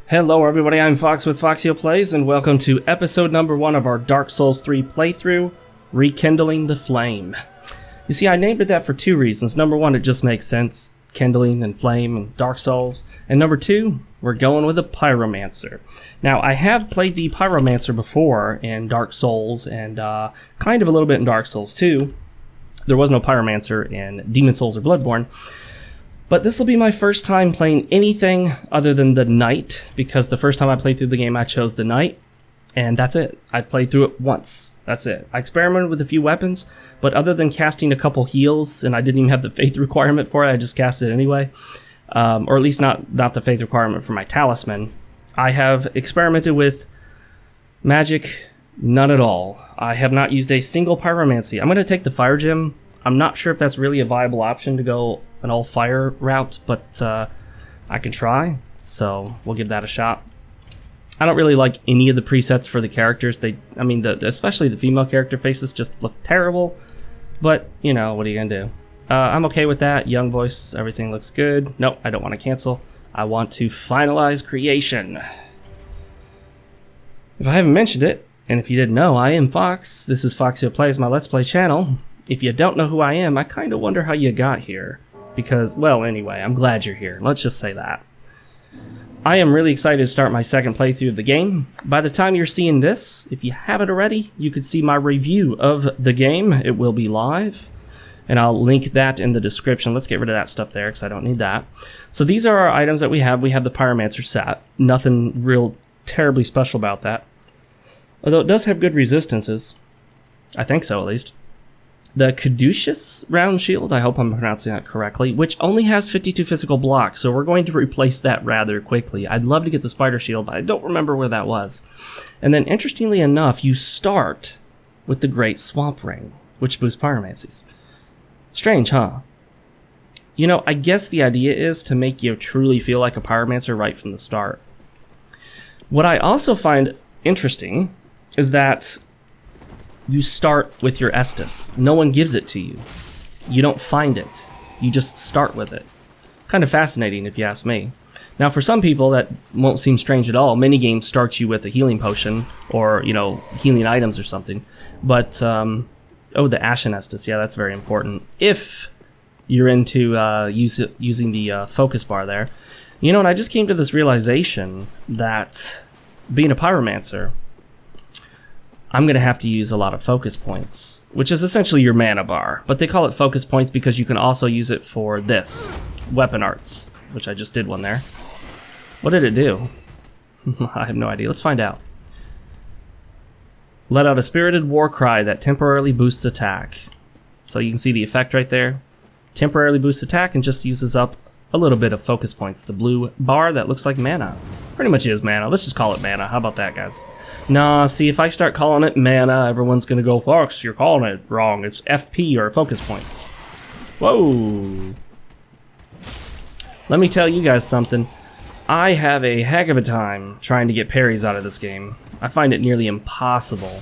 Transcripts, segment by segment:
Hello everybody, I'm Fox with Foxeo Plays, and welcome to episode number 1 of our Dark Souls 3 playthrough, Rekindling the Flame. You see, I named it that for two reasons. Number one, it just makes sense, kindling and flame and Dark Souls. And number two, we're going with a Pyromancer. Now, I have played the Pyromancer before in Dark Souls and kind of a little bit in Dark Souls 2. There was no Pyromancer in Demon Souls or Bloodborne. But this will be my first time playing anything other than the Knight, because the first time I played through the game I chose the Knight, and that's it. I've played through it once. That's it. I experimented with a few weapons, but other than casting a couple heals, and I didn't even have the faith requirement for it, I just cast it anyway, or at least not the faith requirement for my talisman, I have experimented with magic, none at all. I have not used a single pyromancy. I'm going to take the fire gem. I'm not sure if that's really a viable option to go an all fire route, but I can try, so we'll give that a shot. I don't really like any of the presets for the characters. Especially the female character faces just look terrible, but you know, what are you gonna do? I'm okay with that. Young voice, everything looks good. Nope, I don't want to cancel. I want to finalize creation. If I haven't mentioned it, and if you didn't know, I am Fox. This is Foxeo Plays, my Let's Play channel. If you don't know who I am, I kind of wonder how you got here. Because, well, anyway, I'm glad you're here. Let's just say that. I am really excited to start my second playthrough of the game. By the time you're seeing this, if you haven't already, you could see my review of the game. It will be live, and I'll link that in the description. Let's get rid of that stuff there, because I don't need that. So these are our items that we have. We have the Pyromancer set. Nothing real terribly special about that. Although it does have good resistances. I think so, at least. The Caduceus round shield, I hope I'm pronouncing that correctly, which only has 52 physical blocks, so we're going to replace that rather quickly. I'd love to get the spider shield, but I don't remember where that was. And then, interestingly enough, you start with the Great Swamp Ring, which boosts pyromancies. Strange, huh? You know, I guess the idea is to make you truly feel like a pyromancer right from the start. What I also find interesting is that you start with your Estus. No one gives it to you. You don't find it. You just start with it. Kind of fascinating if you ask me. Now for some people that won't seem strange at all. Many games start you with a healing potion or, you know, healing items or something. But, oh, the Ashen Estus. Yeah, that's very important. If you're into using the focus bar there. You know, and I just came to this realization that being a pyromancer, I'm going to have to use a lot of focus points, which is essentially your mana bar. But they call it focus points because you can also use it for this, weapon arts, which I just did one there. What did it do? I have no idea. Let's find out. Let out a spirited war cry that temporarily boosts attack. So you can see the effect right there. Temporarily boosts attack and just uses up a little bit of focus points. The blue bar that looks like mana. Pretty much is mana. Let's just call it mana. How about that, guys? Nah, see, if I start calling it mana, everyone's gonna go, Fox, you're calling it wrong. It's FP, or focus points. Whoa. Let me tell you guys something. I have a heck of a time trying to get parries out of this game. I find it nearly impossible.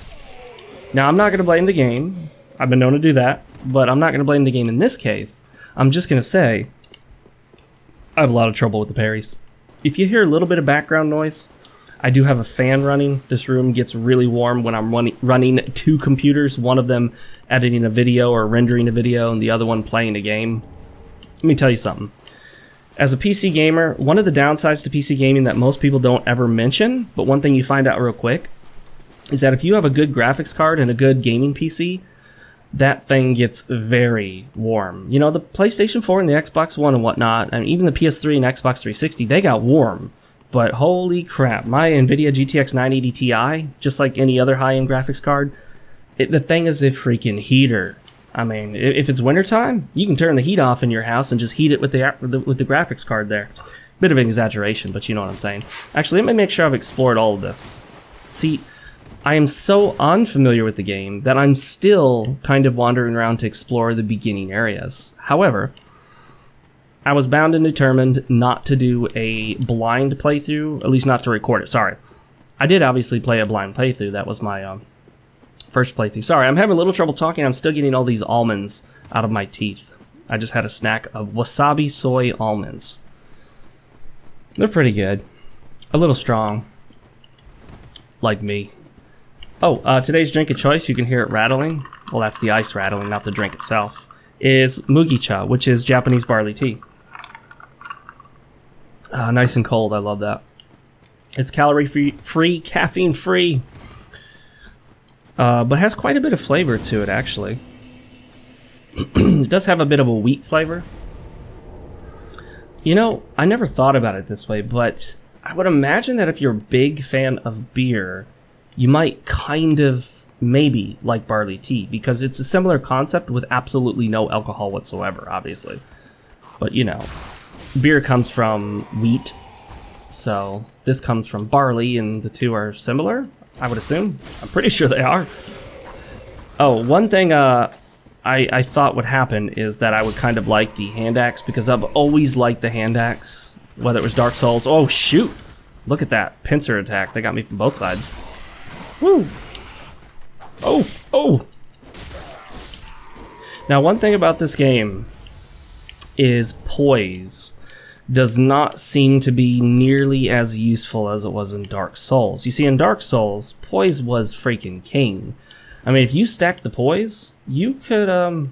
Now, I'm not gonna blame the game. I've been known to do that, but I'm not gonna blame the game in this case. I'm just gonna say, I have a lot of trouble with the parries. If you hear a little bit of background noise, I do have a fan running. This room gets really warm when I'm running two computers, one of them editing a video or rendering a video, and the other one playing a game. Let me tell you something. As a PC gamer, one of the downsides to PC gaming that most people don't ever mention, but one thing you find out real quick, is that if you have a good graphics card and a good gaming PC, that thing gets very warm. You know, the PlayStation 4 and the Xbox One and whatnot, and even the PS3 and Xbox 360, they got warm. But holy crap, my NVIDIA GTX 980 Ti, just like any other high-end graphics card, the thing is a freaking heater. I mean, if it's wintertime, you can turn the heat off in your house and just heat it with the graphics card there. Bit of an exaggeration, but you know what I'm saying. Actually, let me make sure I've explored all of this. See, I am so unfamiliar with the game that I'm still kind of wandering around to explore the beginning areas. However, I was bound and determined not to do a blind playthrough, at least not to record it, sorry. I did obviously play a blind playthrough, that was my first playthrough. Sorry, I'm having a little trouble talking, I'm still getting all these almonds out of my teeth. I just had a snack of wasabi soy almonds. They're pretty good. A little strong. Like me. Oh, today's drink of choice, you can hear it rattling. Well, that's the ice rattling, not the drink itself. Is Mugicha, which is Japanese barley tea. Nice and cold, I love that. It's calorie-free, caffeine-free. But has quite a bit of flavor to it, actually. It does have a bit of a wheat flavor. You know, I never thought about it this way, but I would imagine that if you're a big fan of beer, you might kind of maybe like barley tea, because it's a similar concept with absolutely no alcohol whatsoever, obviously. But, you know, beer comes from wheat, so this comes from barley, and the two are similar, I would assume. I'm pretty sure they are. Oh, one thing I thought would happen is that I would kind of like the hand axe, because I've always liked the hand axe, whether it was Dark Souls. Oh, shoot! Look at that pincer attack. They got me from both sides. Woo! Oh, oh! Now, one thing about this game is poise does not seem to be nearly as useful as it was in Dark Souls. You see, in Dark Souls, poise was freaking king. I mean, if you stacked the poise, you could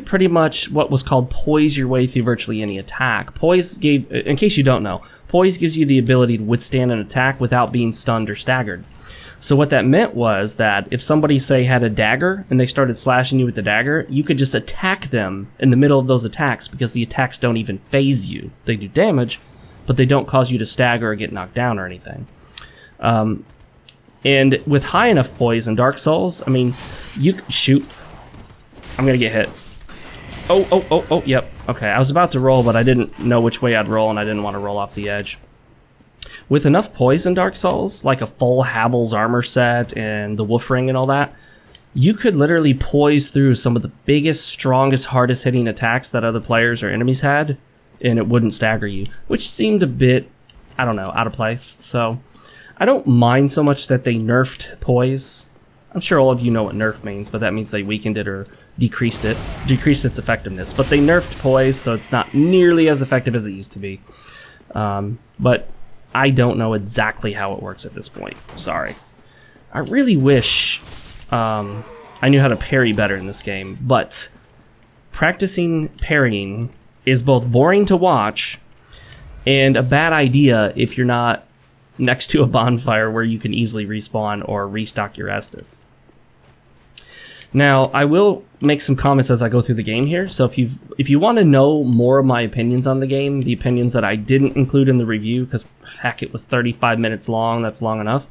pretty much what was called poise your way through virtually any attack. Poise gave, in case you don't know, poise gives you the ability to withstand an attack without being stunned or staggered. So what that meant was that if somebody, say, had a dagger and they started slashing you with the dagger, you could just attack them in the middle of those attacks, because the attacks don't even phase you. They do damage, but they don't cause you to stagger or get knocked down or anything. And with high enough poise in Dark Souls, I mean, you shoot. I'm gonna get hit. Oh, yep. Okay, I was about to roll, but I didn't know which way I'd roll, and I didn't want to roll off the edge. With enough poise in Dark Souls, like a full Havel's armor set and the Wolf Ring and all that, you could literally poise through some of the biggest, strongest, hardest hitting attacks that other players or enemies had, and it wouldn't stagger you, which seemed a bit, I don't know, out of place. So I don't mind so much that they nerfed poise. I'm sure all of you know what nerf means, but that means they weakened it or decreased its effectiveness. But they nerfed poise, so it's not nearly as effective as it used to be. But I don't know exactly how it works at this point. Sorry. I really wish I knew how to parry better in this game, but practicing parrying is both boring to watch and a bad idea if you're not next to a bonfire where you can easily respawn or restock your Estus. Now, I will make some comments as I go through the game here, so if you want to know more of my opinions on the game, the opinions that I didn't include in the review, because heck, it was 35 minutes long, that's long enough,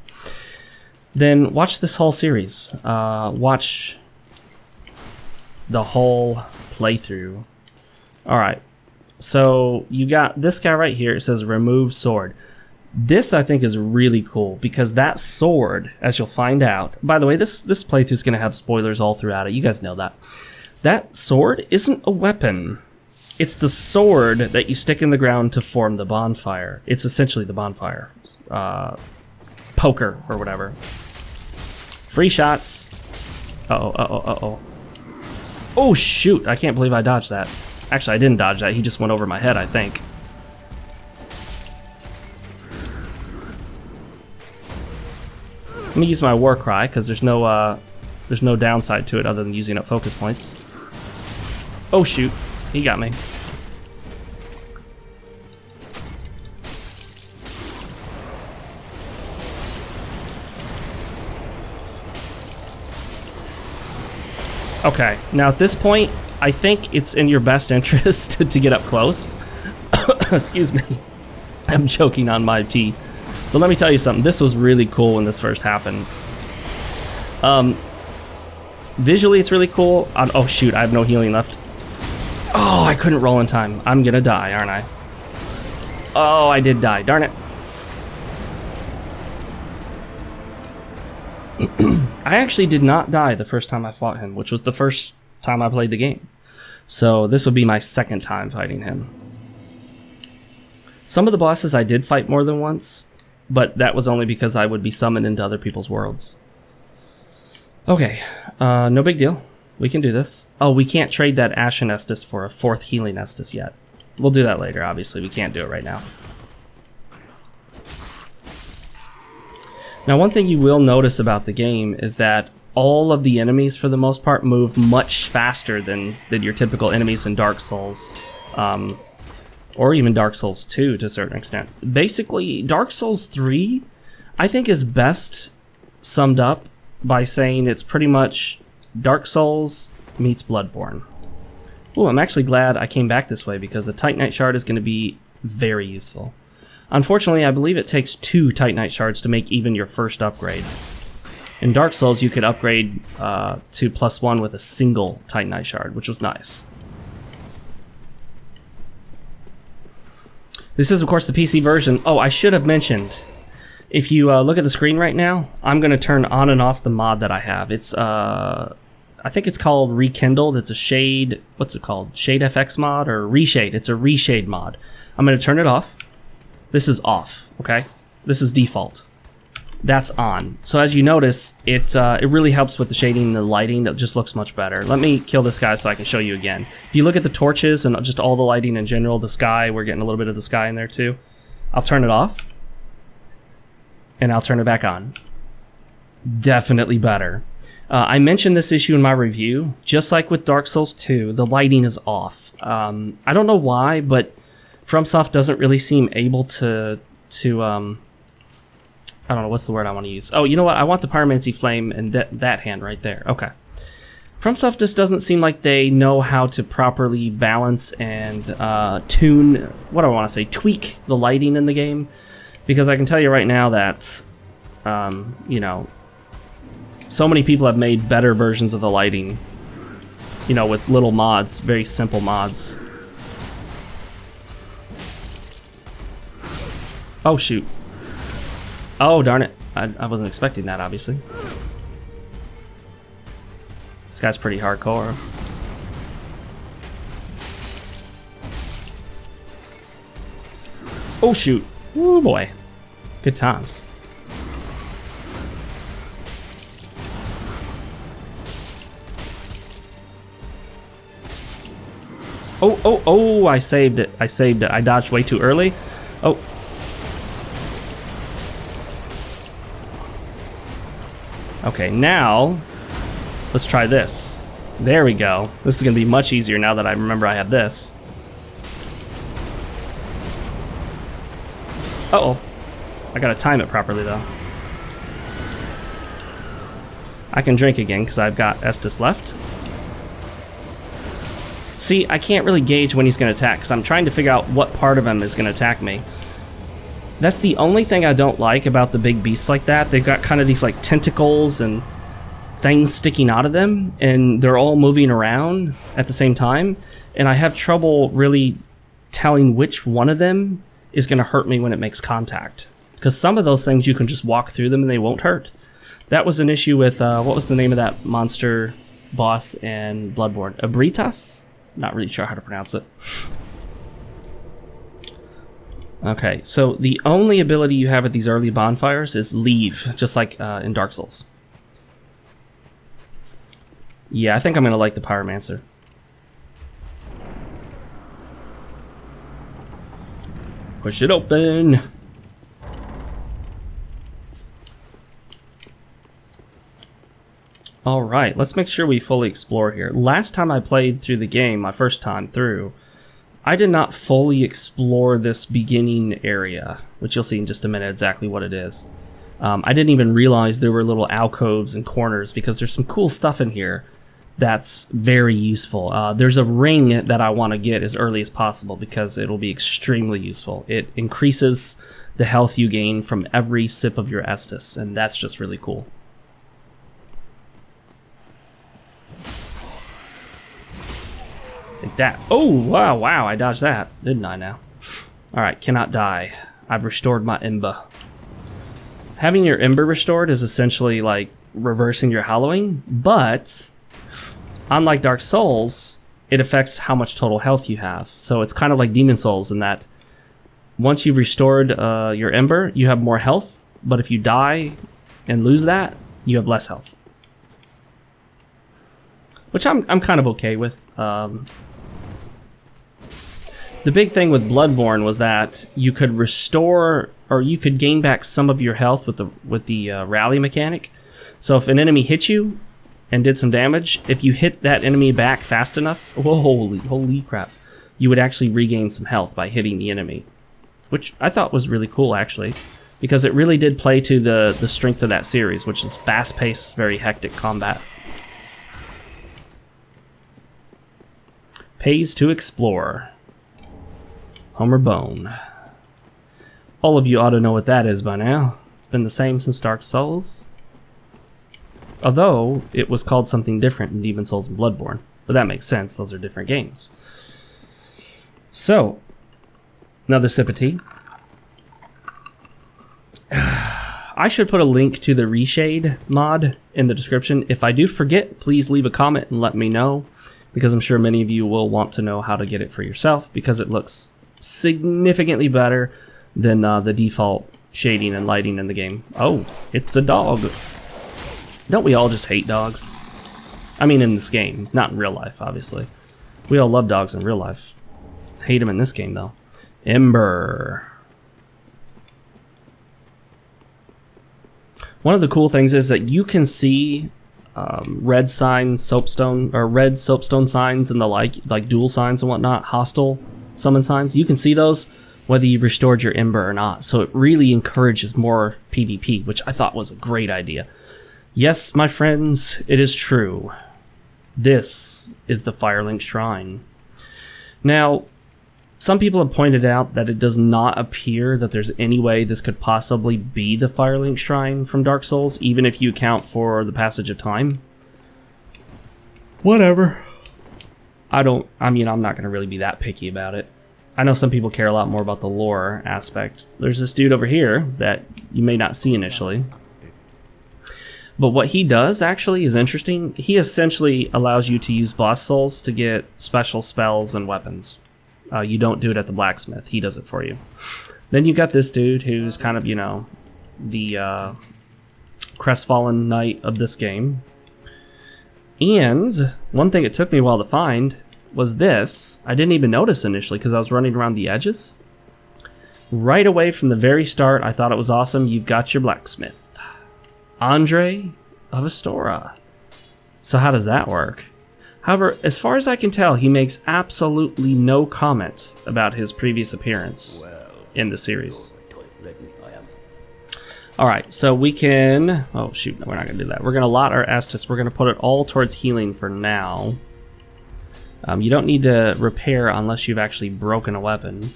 then watch this whole series. Watch the whole playthrough. Alright, so you got this guy right here, it says remove sword. This, I think, is really cool, because that sword, as you'll find out... By the way, this playthrough is going to have spoilers all throughout it. You guys know that. That sword isn't a weapon. It's the sword that you stick in the ground to form the bonfire. It's essentially the bonfire. Poker, or whatever. Free shots. Uh-oh. Oh, shoot. I can't believe I dodged that. Actually, I didn't dodge that. He just went over my head, I think. Let me use my war cry, because there's no downside to it other than using up focus points. Oh shoot, he got me. Okay, now at this point, I think it's in your best interest to get up close. Excuse me, I'm choking on my tea. But let me tell you something, this was really cool when this first happened. Visually it's really cool. Oh shoot, I have no healing left. Oh, I couldn't roll in time. I'm gonna die, aren't I? Oh, I did die, darn it. I actually did not die the first time I fought him, which was the first time I played the game. So this would be my second time fighting him. Some of the bosses I did fight more than once, but that was only because I would be summoned into other people's worlds. Okay, no big deal. We can do this. Oh, we can't trade that Ashen Estus for a 4th Healing Estus yet. We'll do that later, obviously. We can't do it right now. Now, one thing you will notice about the game is that all of the enemies, for the most part, move much faster than your typical enemies in Dark Souls, or even Dark Souls 2 to a certain extent. Basically, Dark Souls 3, I think, is best summed up by saying it's pretty much Dark Souls meets Bloodborne. Oh, I'm actually glad I came back this way because the Titanite Shard is going to be very useful. Unfortunately, I believe it takes 2 Titanite Shards to make even your first upgrade. In Dark Souls, you could upgrade to +1 with a single Titanite Shard, which was nice. This is, of course, the PC version. Oh, I should have mentioned, if you look at the screen right now, I'm going to turn on and off the mod that I have. It's, I think it's called Rekindled. It's a shade, what's it called? Shade FX mod or Reshade. It's a Reshade mod. I'm going to turn it off. This is off, okay? This is default. That's on. So as you notice, it really helps with the shading and the lighting. That just looks much better. Let me kill this guy so I can show you again. If you look at the torches and just all the lighting in general, the sky, we're getting a little bit of the sky in there too. I'll turn it off. And I'll turn it back on. Definitely better. I mentioned this issue in my review. Just like with Dark Souls 2, the lighting is off. I don't know why, but FromSoft doesn't really seem able to I don't know, what's the word I want to use? Oh, you know what? I want the Pyromancy Flame and that hand right there. Okay. FromSoft just doesn't seem like they know how to properly balance and tune, what do I want to say, tweak the lighting in the game. Because I can tell you right now that, you know, so many people have made better versions of the lighting, you know, with little mods, very simple mods. Oh, shoot. Oh, darn it. I wasn't expecting that, obviously. This guy's pretty hardcore. Oh, shoot. Oh, boy. Good times. Oh, oh, oh, I saved it. I saved it. I dodged way too early. Oh. Okay, now let's try this. There we go. This is going to be much easier now that I remember I have this. Uh-oh. I got to time it properly, though. I can drink again because I've got Estus left. See, I can't really gauge when he's going to attack because I'm trying to figure out what part of him is going to attack me. That's the only thing I don't like about the big beasts like that. They've got kind of these like tentacles and things sticking out of them, and they're all moving around at the same time, and I have trouble really telling which one of them is going to hurt me when it makes contact. Because some of those things you can just walk through them and they won't hurt. That was an issue with, what was the name of that monster boss in Bloodborne? Abritas? Not really sure how to pronounce it. Okay, so the only ability you have at these early bonfires is leave, just like in Dark Souls. Yeah, I think I'm going to like the Pyromancer. Push it open! Alright, let's make sure we fully explore here. Last time I played through the game, my first time through, I did not fully explore this beginning area, which you'll see in just a minute exactly what it is. I didn't even realize there were little alcoves and corners because there's some cool stuff in here that's very useful. There's a ring that I want to get as early as possible because it'll be extremely useful. It increases the health you gain from every sip of your Estus, and that's just really cool. Take that. Oh, wow, wow, I dodged that, didn't I now? Alright, cannot die. I've restored my Ember. Having your Ember restored is essentially like reversing your hallowing, but unlike Dark Souls, it affects how much total health you have. So it's kind of like Demon Souls in that once you've restored your Ember, you have more health, but if you die and lose that, you have less health. Which I'm kind of okay with. The big thing with Bloodborne was that you could restore, or you could gain back some of your health with the rally mechanic. So if an enemy hit you and did some damage, if you hit that enemy back fast enough, holy crap, you would actually regain some health by hitting the enemy, which I thought was really cool actually, because it really did play to the strength of that series, which is fast-paced, very hectic combat. Pays to explore. Homer Bone. All of you ought to know what that is by now. It's been the same since Dark Souls. Although, it was called something different in Demon Souls and Bloodborne. But that makes sense, those are different games. So, another sip of tea. I should put a link to the Reshade mod in the description. If I do forget, please leave a comment and let me know, because I'm sure many of you will want to know how to get it for yourself, because it looks significantly better than the default shading and lighting in the game. Oh, it's a dog. Don't we all just hate dogs? I mean in this game, not in real life, obviously. We all love dogs in real life. Hate them in this game, though. Ember. One of the cool things is that you can see red soapstone signs and the like dual signs and whatnot, hostile summon signs. You can see those whether you've restored your Ember or not. So it really encourages more PvP, which I thought was a great idea. Yes, my friends, it is true. This is the Firelink Shrine. Now, some people have pointed out that it does not appear that there's any way this could possibly be the Firelink Shrine from Dark Souls, even if you account for the passage of time. Whatever. I'm not going to really be that picky about it. I know some people care a lot more about the lore aspect. There's this dude over here that you may not see initially. But what he does actually is interesting. He essentially allows you to use boss souls to get special spells and weapons. You don't do it at the blacksmith. He does it for you. Then you got this dude who's kind of, you know, the crestfallen knight of this game. And one thing it took me a while to find was this. I didn't even notice initially because I was running around the edges. Right away from the very start, I thought it was awesome. You've got your blacksmith, Andre of Astora. So how does that work? However, as far as I can tell, he makes absolutely no comment about his previous appearance in the series. Alright, so we can... Oh shoot, no, we're not going to do that. We're going to lot our Estus. We're going to put it all towards healing for now. You don't need to repair unless you've actually broken a weapon.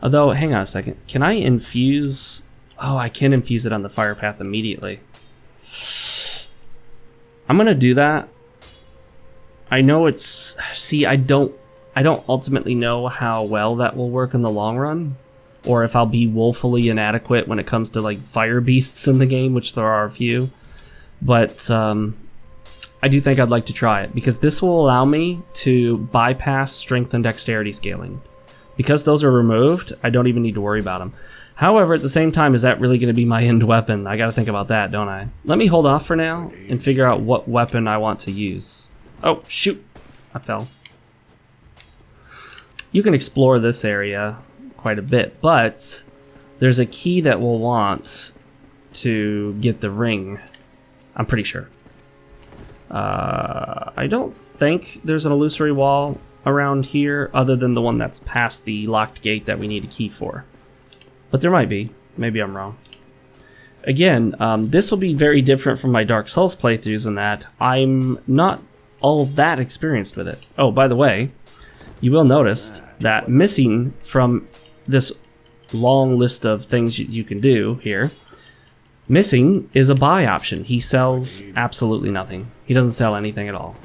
Although, hang on a second. Can I infuse... Oh, I can infuse it on the fire path immediately. I'm going to do that. I know it's... See, I don't ultimately know how well that will work in the long run. Or if I'll be woefully inadequate when it comes to like fire beasts in the game, which there are a few. But I do think I'd like to try it, because this will allow me to bypass strength and dexterity scaling. Because those are removed, I don't even need to worry about them. However, at the same time, is that really going to be my end weapon? I got to think about that, don't I? Let me hold off for now and figure out what weapon I want to use. Oh, shoot. I fell. You can explore this area quite a bit, but there's a key that we'll want to get the ring. I'm pretty sure. I don't think there's an illusory wall around here other than the one that's past the locked gate that we need a key for. But there might be. Maybe I'm wrong. Again, this will be very different from my Dark Souls playthroughs in that I'm not all that experienced with it. Oh, by the way, you will notice that missing from this long list of things you can do here, missing is a buy option. He sells absolutely nothing. He doesn't sell anything at all.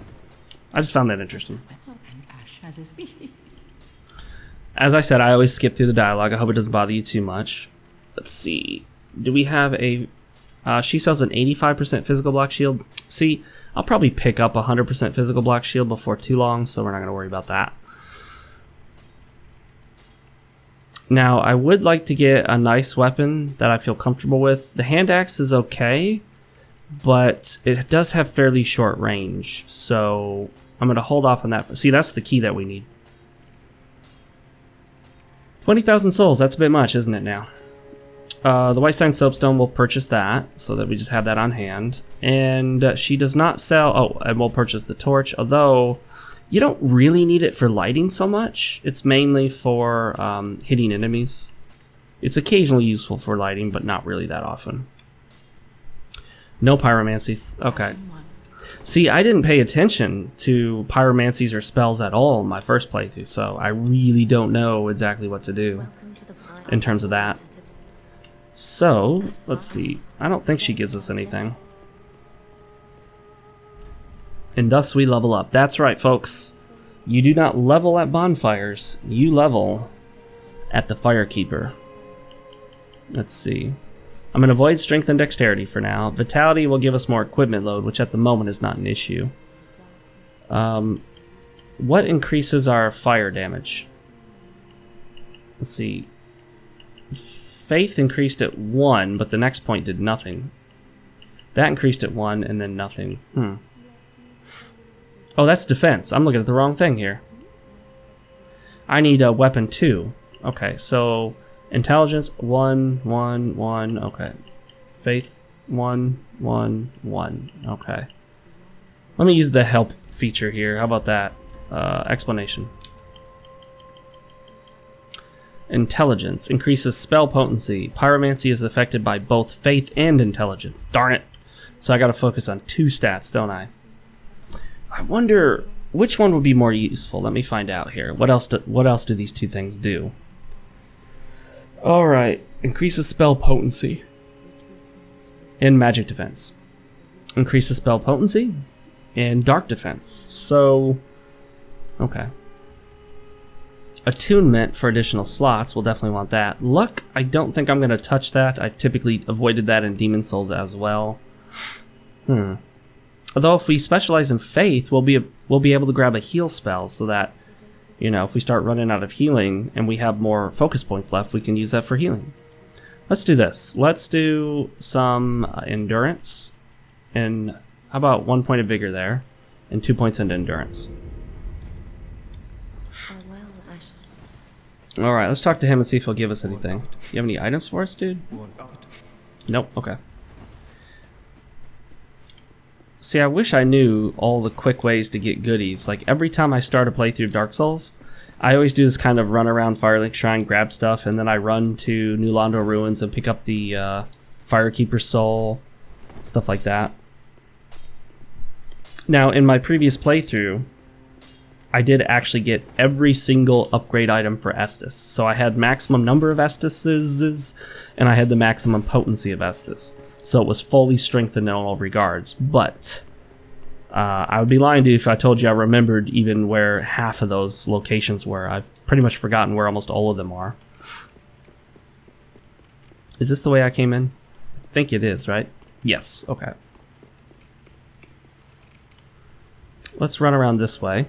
I just found that interesting. As I said, I always skip through the dialogue. I hope it doesn't bother you too much. Let's see. Do we have a... she sells an 85% physical block shield. See, I'll probably pick up a 100% physical block shield before too long, so we're not going to worry about that. Now, I would like to get a nice weapon that I feel comfortable with. The hand axe is okay, but it does have fairly short range, so I'm going to hold off on that. See, that's the key that we need. 20,000 souls, that's a bit much, isn't it now? The White Sign Soapstone, we'll purchase that, so that we just have that on hand. And she does not sell... Oh, and we'll purchase the torch, although you don't really need it for lighting so much. It's mainly for hitting enemies. It's occasionally useful for lighting, but not really that often. No pyromancies. Okay. See, I didn't pay attention to pyromancies or spells at all in my first playthrough, so I really don't know exactly what to do in terms of that. So, let's see. I don't think she gives us anything. And thus we level up. That's right, folks. You do not level at bonfires. You level at the Firekeeper. Let's see. I'm going to avoid strength and dexterity for now. Vitality will give us more equipment load, which at the moment is not an issue. What increases our fire damage? Let's see. Faith increased at 1, but the next point did nothing. That increased at 1 and then nothing. Oh, that's defense. I'm looking at the wrong thing here. I need a weapon 2. Okay, so intelligence 1, 1, 1. Okay. Faith 1, 1, 1. Okay. Let me use the help feature here. How about that? Explanation. Intelligence increases spell potency. Pyromancy is affected by both faith and intelligence. Darn it. So I gotta focus on 2 stats, don't I? I wonder which one would be more useful. Let me find out here. What else do these 2 things do? Alright. Increases spell potency. And magic defense. Increases spell potency and dark defense. So, okay. Attunement for additional slots, we'll definitely want that. Luck, I don't think I'm going to touch that. I typically avoided that in Demon Souls as well. Although if we specialize in Faith, we'll be able to grab a heal spell so that, you know, if we start running out of healing and we have more focus points left, we can use that for healing. Let's do this. Let's do some endurance. And how about 1 point of vigor there and 2 points into endurance. Alright, let's talk to him and see if he'll give us anything. You have any items for us, dude? Nope, okay. See, I wish I knew all the quick ways to get goodies. Like, every time I start a playthrough of Dark Souls, I always do this kind of run around Firelink Shrine, grab stuff, and then I run to New Londo Ruins and pick up the Firekeeper Soul, stuff like that. Now, in my previous playthrough, I did actually get every single upgrade item for Estus. So I had maximum number of Estuses, and I had the maximum potency of Estus. So it was fully strengthened in all regards. But I would be lying to you if I told you I remembered even where half of those locations were. I've pretty much forgotten where almost all of them are. Is this the way I came in? I think it is, right? Yes, okay. Let's run around this way.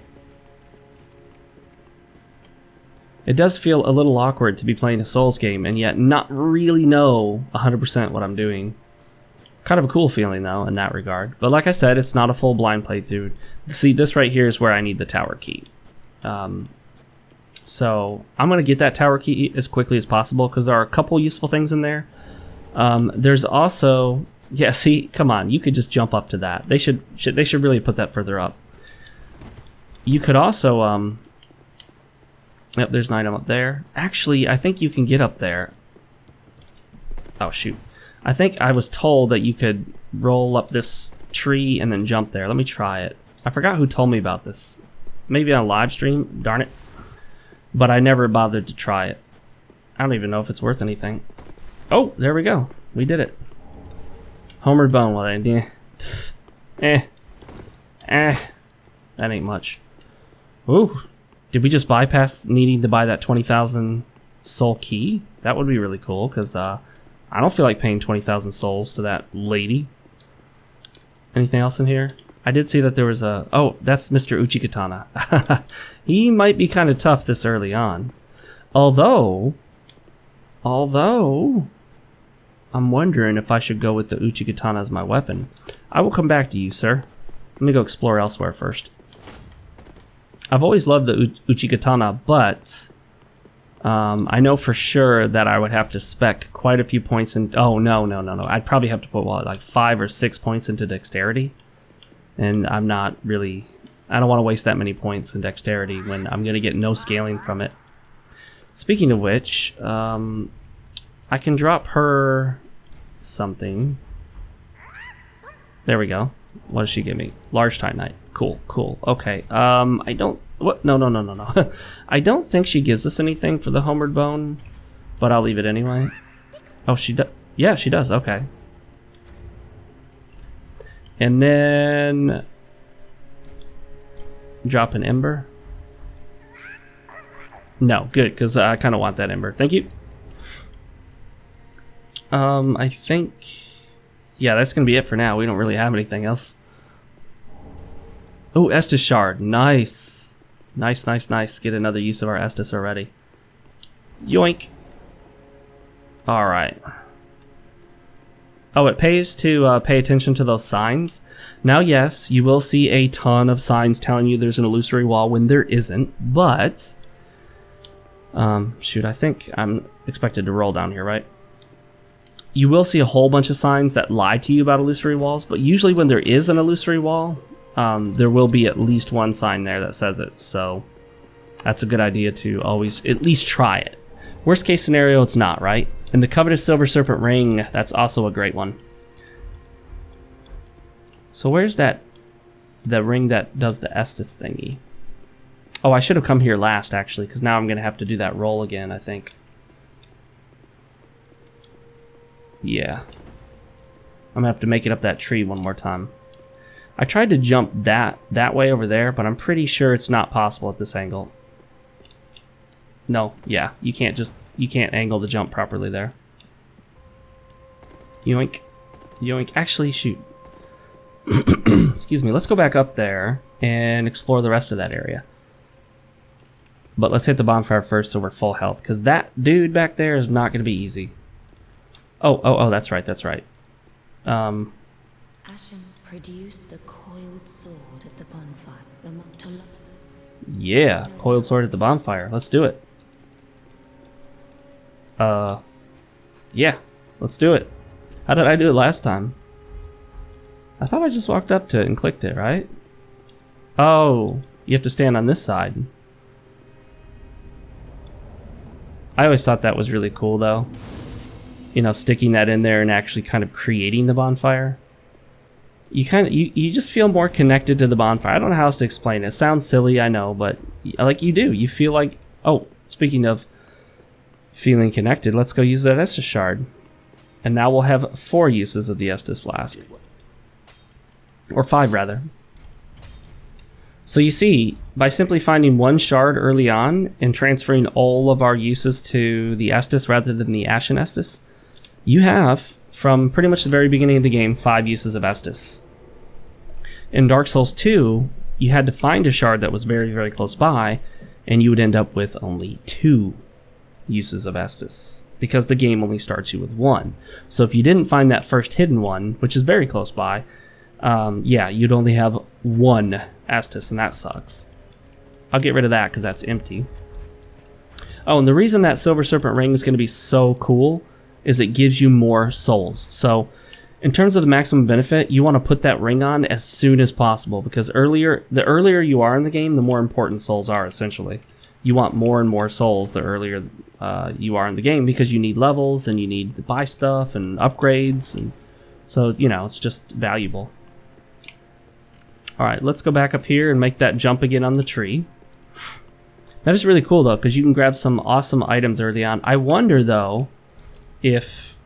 It does feel a little awkward to be playing a Souls game and yet not really know 100% what I'm doing. Kind of a cool feeling though in that regard. But like I said, it's not a full blind playthrough. See, this right here is where I need the tower key. So I'm going to get that tower key as quickly as possible because there are a couple useful things in there. There's also... Yeah, see, come on, you could just jump up to that. They should really put that further up. You could also... Yep, there's an item up there. Actually, I think you can get up there. Oh, shoot. I think I was told that you could roll up this tree and then jump there. Let me try it. I forgot who told me about this. Maybe on a live stream? Darn it. But I never bothered to try it. I don't even know if it's worth anything. Oh, there we go. We did it. Homeward Bone. Well, that ain't much. Ooh. Did we just bypass needing to buy that 20,000 soul key? That would be really cool, because I don't feel like paying 20,000 souls to that lady. Anything else in here? I did see that there was a... Oh, that's Mr. Uchikatana. He might be kind of tough this early on. Although, I'm wondering if I should go with the Uchikatana as my weapon. I will come back to you, sir. Let me go explore elsewhere first. I've always loved the Uchikatana, but I know for sure that I would have to spec quite a few points in. Oh, no. I'd probably have to put, what, like 5 or 6 points into dexterity. And I'm not really... I don't want to waste that many points in dexterity when I'm going to get no scaling from it. Speaking of which, I can drop her something. There we go. What does she give me? Large Titanite. Cool. Okay. I don't... What? No. I don't think she gives us anything for the Homeward Bone, but I'll leave it anyway. Oh, she does. Yeah, she does. Okay. And then drop an ember. No, good, because I kind of want that ember. Thank you. I think, yeah, that's gonna be it for now. We don't really have anything else. Oh, Estus Shard. Nice. Nice. Get another use of our Estus already. Yoink. Alright. Oh, it pays to pay attention to those signs. Now, yes, you will see a ton of signs telling you there's an illusory wall when there isn't, but... shoot, I think I'm expected to roll down here, right? You will see a whole bunch of signs that lie to you about illusory walls, but usually when there is an illusory wall, there will be at least one sign there that says it, so that's a good idea to always at least try it. Worst case scenario, it's not, right? And the coveted Silver Serpent Ring, that's also a great one. So where's that, the ring that does the Estus thingy? Oh, I should have come here last, actually, because now I'm going to have to do that roll again, I think. Yeah. I'm going to have to make it up that tree one more time. I tried to jump that way over there, but I'm pretty sure it's not possible at this angle. No, yeah, you can't angle the jump properly there. Yoink. Actually, shoot. Excuse me, let's go back up there and explore the rest of that area. But let's hit the bonfire first so we're full health, because that dude back there is not going to be easy. Oh, that's right. Ashen produced the coiled sword at the bonfire. Yeah, coiled sword at the bonfire. Let's do it. Yeah, let's do it. How did I do it last time? I thought I just walked up to it and clicked it, right? Oh, you have to stand on this side. I always thought that was really cool, though. You know, sticking that in there and actually kind of creating the bonfire. You just feel more connected to the bonfire. I don't know how else to explain it. It sounds silly, I know, but like you do. You feel like, oh, speaking of feeling connected, let's go use that Estus Shard. And now we'll have 4 uses of the Estus Flask. Or 5, rather. So you see, by simply finding 1 shard early on and transferring all of our uses to the Estus rather than the Ashen Estus, you have, from pretty much the very beginning of the game, 5 uses of Estus. In Dark Souls 2, you had to find a shard that was very, very close by, and you would end up with only 2 uses of Estus, because the game only starts you with 1. So if you didn't find that first hidden one, which is very close by, yeah, you'd only have 1 Estus, and that sucks. I'll get rid of that because that's empty. Oh, and the reason that Silver Serpent Ring is going to be so cool is it gives you more souls. So in terms of the maximum benefit, you want to put that ring on as soon as possible, because the earlier you are in the game, the more important souls are, essentially. You want more and more souls the earlier you are in the game, because you need levels and you need to buy stuff and upgrades, and so, you know, it's just valuable. Alright, let's go back up here and make that jump again on the tree. That is really cool, though, because you can grab some awesome items early on. I wonder, though, if...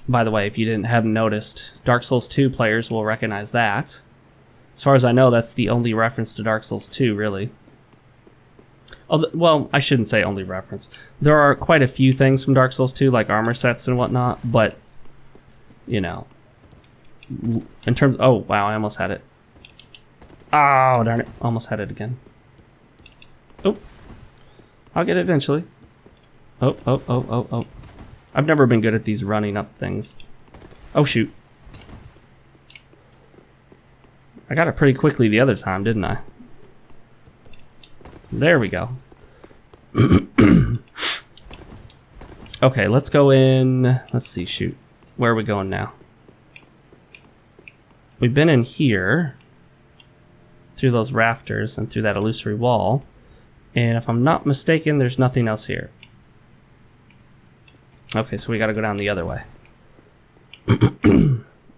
By the way, if you haven't noticed, Dark Souls 2 players will recognize that. As far as I know, that's the only reference to Dark Souls 2, really. Well, I shouldn't say only reference. There are quite a few things from Dark Souls 2, like armor sets and whatnot, but, you know... In terms... Oh, wow, I almost had it. Oh, darn it. Almost had it again. Oh. I'll get it eventually. Oh. I've never been good at these running up things. Oh, shoot. I got it pretty quickly the other time, didn't I? There we go. Okay, let's go in. Let's see, shoot. Where are we going now? We've been in here through those rafters and through that illusory wall. And if I'm not mistaken, there's nothing else here. Okay, so we gotta go down the other way.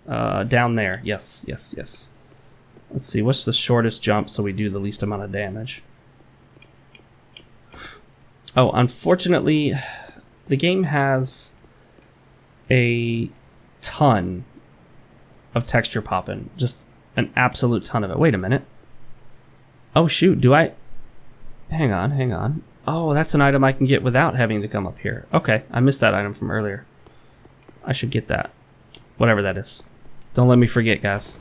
Down there. Yes, yes, yes. Let's see, what's the shortest jump so we do the least amount of damage? Oh, unfortunately, the game has a ton of texture popping. Just an absolute ton of it. Wait a minute. Oh, shoot, do I... Hang on, hang on. Oh, that's an item I can get without having to come up here. Okay, I missed that item from earlier. I should get that. Whatever that is. Don't let me forget, guys.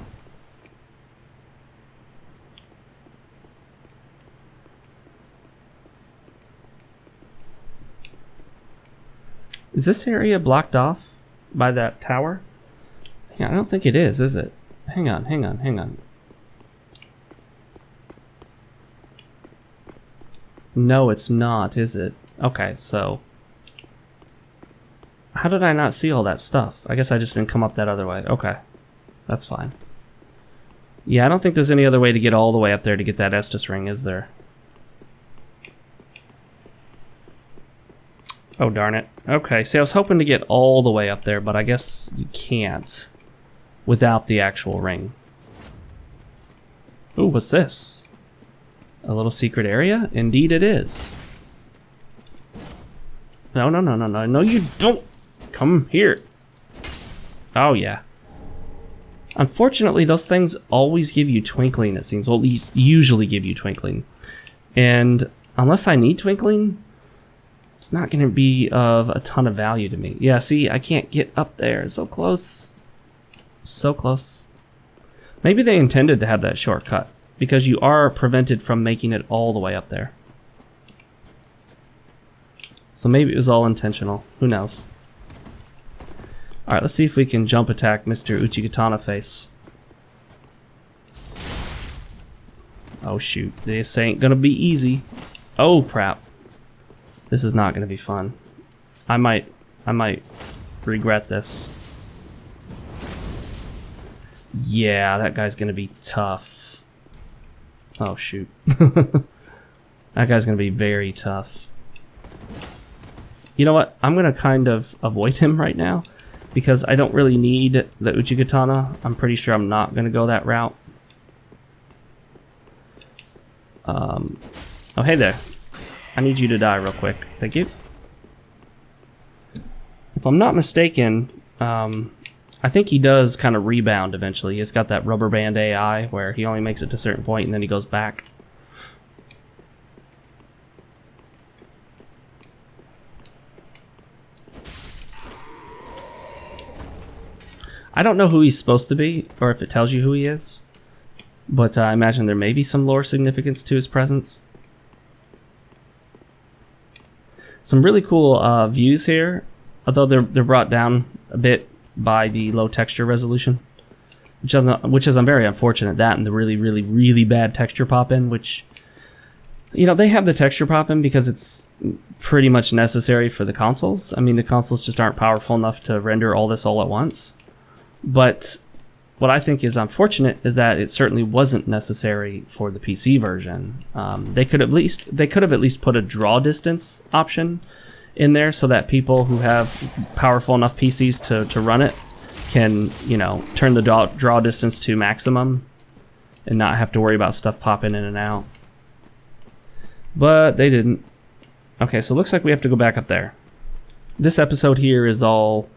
Is this area blocked off by that tower? Hang on, I don't think it is it? Hang on, hang on, hang on. No, it's not, is it? Okay, so... How did I not see all that stuff? I guess I just didn't come up that other way. Okay, that's fine. Yeah, I don't think there's any other way to get all the way up there to get that Estus ring, is there? Oh, darn it. Okay, see, I was hoping to get all the way up there, but I guess you can't without the actual ring. Ooh, what's this? A little secret area? Indeed it is. No, no, no, no, no. No, you don't! Come here. Oh, yeah. Unfortunately, those things always give you twinkling, it seems. Well, usually give you twinkling. And unless I need twinkling... It's not going to be of a ton of value to me. Yeah, see, I can't get up there. It's so close. So close. Maybe they intended to have that shortcut, because you are prevented from making it all the way up there. So maybe it was all intentional. Who knows? Alright, let's see if we can jump attack Mr. Uchigatana Face. Oh shoot, this ain't gonna be easy. Oh crap. This is not going to be fun. I might regret this. Yeah, that guy's going to be tough. Oh, shoot. That guy's going to be very tough. You know what? I'm going to kind of avoid him right now because I don't really need the Uchigatana. I'm pretty sure I'm not going to go that route. Oh, hey there. I need you to die real quick. Thank you. If I'm not mistaken, I think he does kind of rebound eventually. He's got that rubber band AI where he only makes it to a certain point and then he goes back. I don't know who he's supposed to be or if it tells you who he is, but I imagine there may be some lore significance to his presence. Some really cool views here, although they're brought down a bit by the low texture resolution, which is very unfortunate. That and the really, really, really bad texture pop-in, which, you know, they have the texture pop-in because it's pretty much necessary for the consoles. I mean, the consoles just aren't powerful enough to render all this all at once. But what I think is unfortunate is that it certainly wasn't necessary for the PC version. They could have at least put a draw distance option in there so that people who have powerful enough PCs to run it can, you know, turn the draw distance to maximum and not have to worry about stuff popping in and out. But they didn't. Okay, so it looks like we have to go back up there. This episode here is all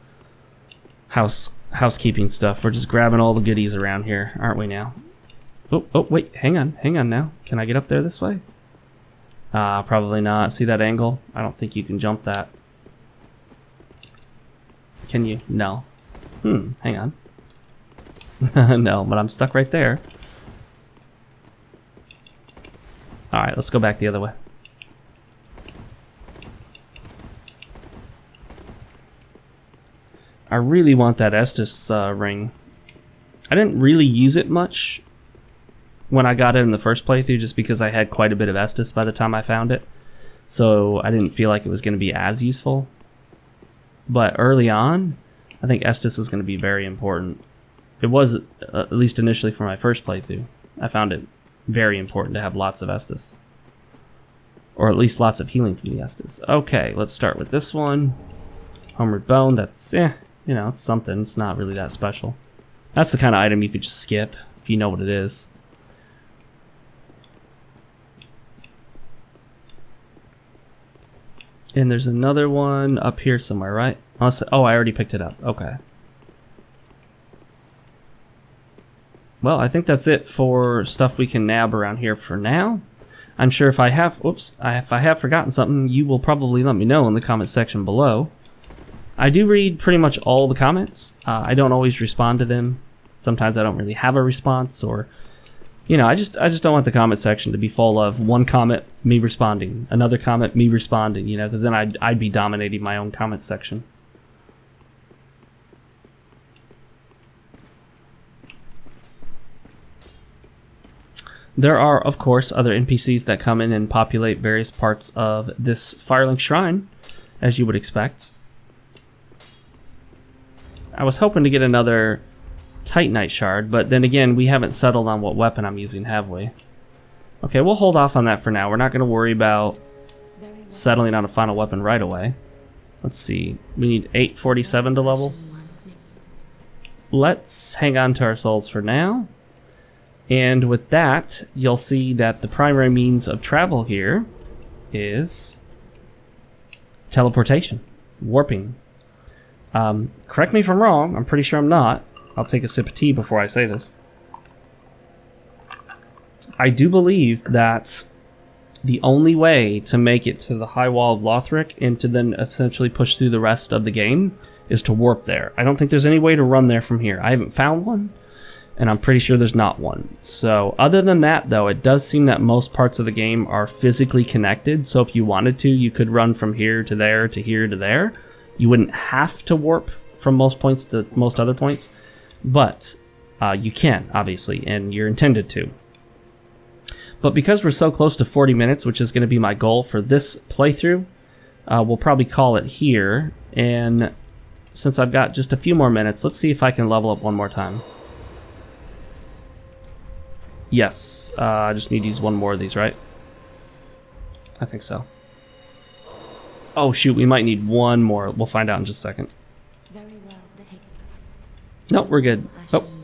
housekeeping stuff. We're just grabbing all the goodies around here, aren't we now? Oh, wait, hang on now. Can I get up there this way? Probably not. See that angle? I don't think you can jump that. Can you? No. Hang on. No, but I'm stuck right there. Alright, let's go back the other way. I really want that Estus ring. I didn't really use it much when I got it in the first playthrough just because I had quite a bit of Estus by the time I found it. so I didn't feel like it was going to be as useful. But early on, I think Estus is going to be very important. It was, at least initially for my first playthrough, I found it very important to have lots of Estus. Or at least lots of healing from the Estus. Okay, let's start with this one. Homeward Bone, that's, you know, it's something. It's not really that special. That's the kind of item you could just skip if you know what it is. And there's another one up here somewhere, right? Unless, oh, I already picked it up. Okay. Well, I think that's it for stuff we can nab around here for now. I'm sure if I have, if I have forgotten something, you will probably let me know in the comment section below. I do read pretty much all the comments. I don't always respond to them. Sometimes I don't really have a response, or, you know, I just don't want the comment section to be full of one comment, me responding, another comment, me responding, you know, because then I'd be dominating my own comment section. There are, of course, other NPCs that come in and populate various parts of this Firelink shrine, as you would expect. I was hoping to get another Titanite shard, but then again, we haven't settled on what weapon I'm using, have we? Okay, we'll hold off on that for now. We're not going to worry about settling on a final weapon right away. Let's see. We need 847 to level. Let's hang on to our souls for now. And with that, you'll see that the primary means of travel here is teleportation, warping. Correct me if I'm wrong. I'm pretty sure I'm not. I'll take a sip of tea before I say this. I do believe that the only way to make it to the high wall of Lothric and to then essentially push through the rest of the game is to warp there. I don't think there's any way to run there from here. I haven't found one, and I'm pretty sure there's not one. So other than that, though, it does seem that most parts of the game are physically connected. So if you wanted to, you could run from here to there to here to there. You wouldn't have to warp from most points to most other points, but you can, obviously, and you're intended to. But because we're so close to 40 minutes, which is going to be my goal for this playthrough, we'll probably call it here. And since I've got just a few more minutes, let's see if I can level up one more time. Yes, I just need to use one more of these, right? I think so. Oh shoot, we might need one more. We'll find out in just a second. Nope, we're good.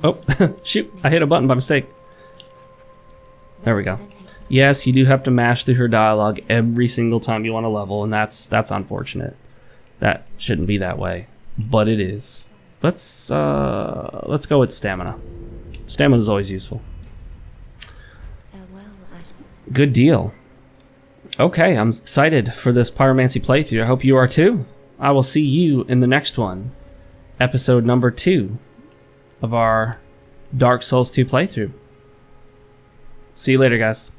Oh, shoot, I hit a button by mistake. There we go. Yes, you do have to mash through her dialogue every single time you want to level, and that's unfortunate. That shouldn't be that way, but it is. Let's go with stamina. Stamina is always useful. Good deal. Okay, I'm excited for this pyromancy playthrough. I hope you are too. I will see you in the next one. Episode number 2 of our Dark Souls 2 playthrough. See you later, guys.